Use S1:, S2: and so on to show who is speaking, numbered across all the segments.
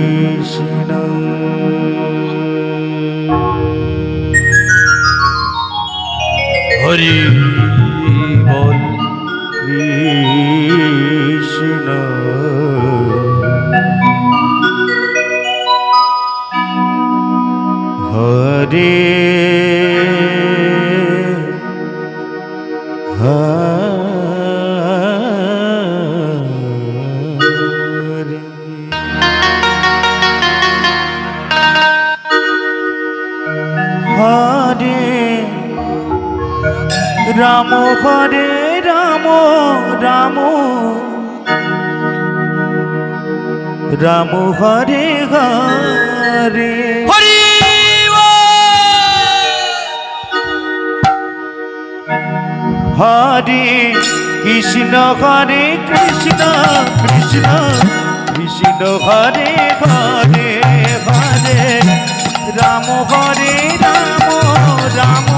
S1: Krishna Hari বল Krishna হরে Ram হরে Ram Ram Ram Hare Hare Hari হরে Krishna হরে Krishna Krishna Krishna Hare Hare Hare Ram হরে Ram Ram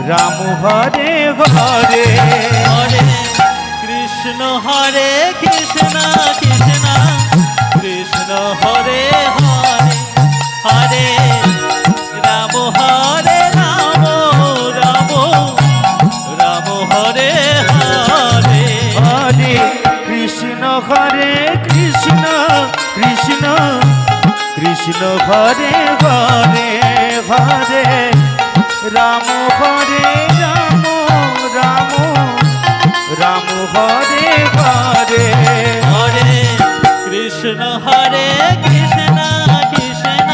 S1: Ram Hare Hare
S2: Hare Krishna হরে Krishna Krishna Krishna Hare Hare Hare Ram হরে Ram Ram Ram Hare Hare
S1: Hare Krishna হরে Krishna Krishna Krishna Hare Hare Hare Ram হরে Ram Ram Ram Hare Hare
S2: Hare Krishna হরে Krishna Krishna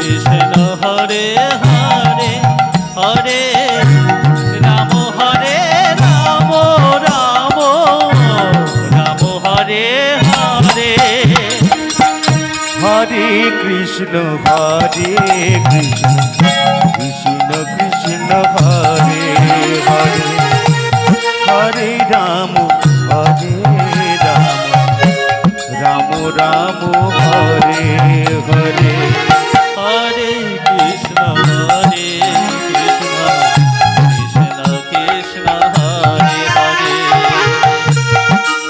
S2: Krishna Hare Hare Hare Ram হরে Ram Ram Ram Hare Hare
S1: Hare Krishna হরে Krishna Krishna Krishna Hare Hare Hare Ram হরে Ram Ram Ram Hare Hare
S2: Hare Krishna হরে Krishna Krishna Krishna Hare Hare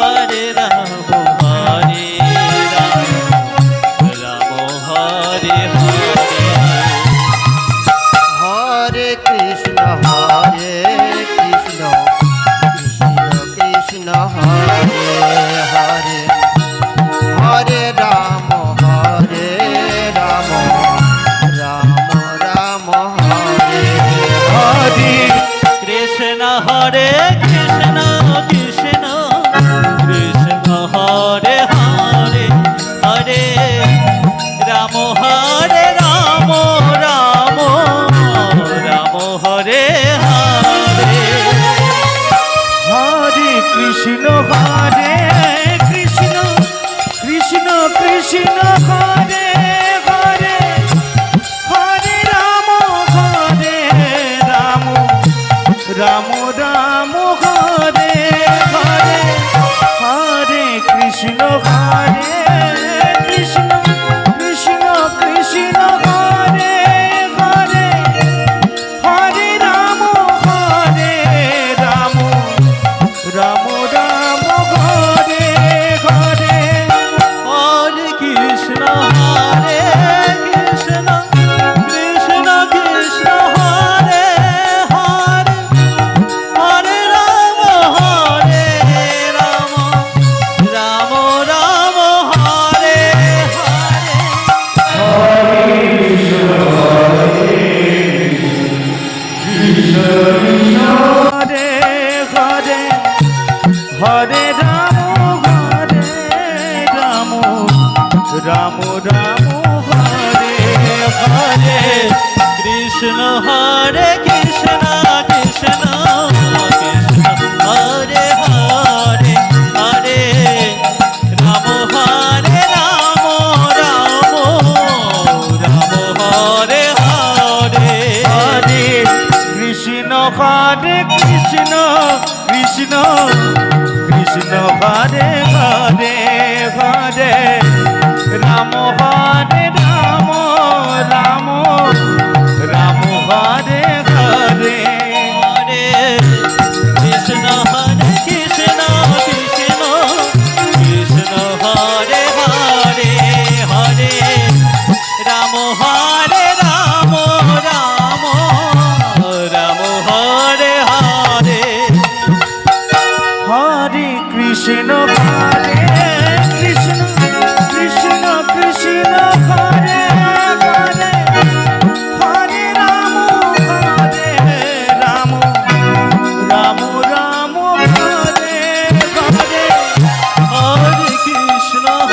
S2: Hare Ram হরে Ram Ram Hare Hare
S3: Hare Krishna Krishna Krishna Hare Hare Hare Ram Ram Ram Hare
S1: Hare
S2: Krishna হরে Krishna Krishna Krishna Hare Hare Hare Ram হরে Ram Ram Ram Hare Hare
S1: Hare Krishna হরে Krishna Krishna Krishna Hare Hare Hare Ram Ram Ram Hare Hare Hare Krishna হরে Krishna Krishna Krishna Hare Hare Hare Ram Ram Ram Hare Hare
S2: Hare Krishna হরে Krishna Krishna Krishna Hare Hare Hare Ram Ram Ram Hare Hare
S1: Hare Hare Hare Ram Ram Ram Ram Hare Hare
S2: Krishna হরে Krishna Krishna Krishna Hare Hare Hare Ram হরে Ram Ram Ram Hare Hare
S1: Hare Krishna হরে Krishna Krishna Krishna Hare Hare Hare Ram Hare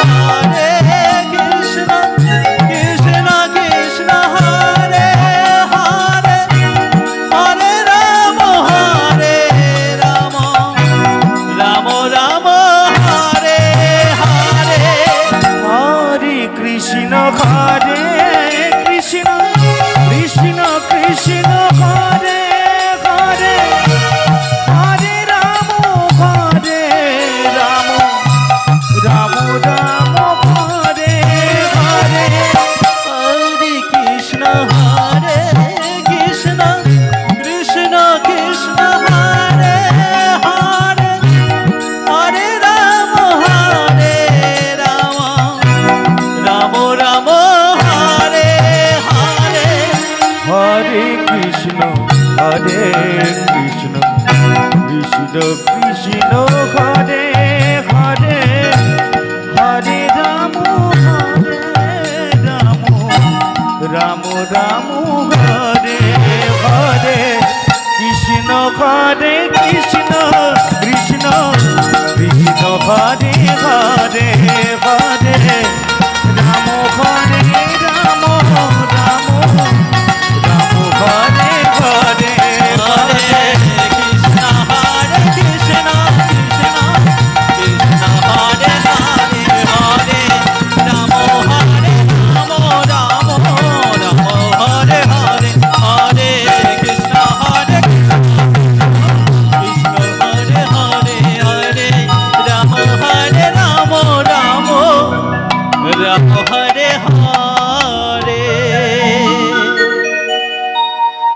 S2: Hare Krishna Krishna Krishna Hare Hare Hare Ram Ram Ram Hare Hare
S1: Hare Krishna Krishna Krishna Krishna Hare Hare Hare Ram Ram Ram Hare Hare
S2: Hare Krishna Krishna Krishna Krishna Hare Hare Hare Ram Ram Ram Hare Hare
S1: Hare Krishna Krishna Krishna Krishna Hare Hare Hare Ram Ram Ram Ram Hare Hare Krishna Krishna Krishna Krishna Hare Hare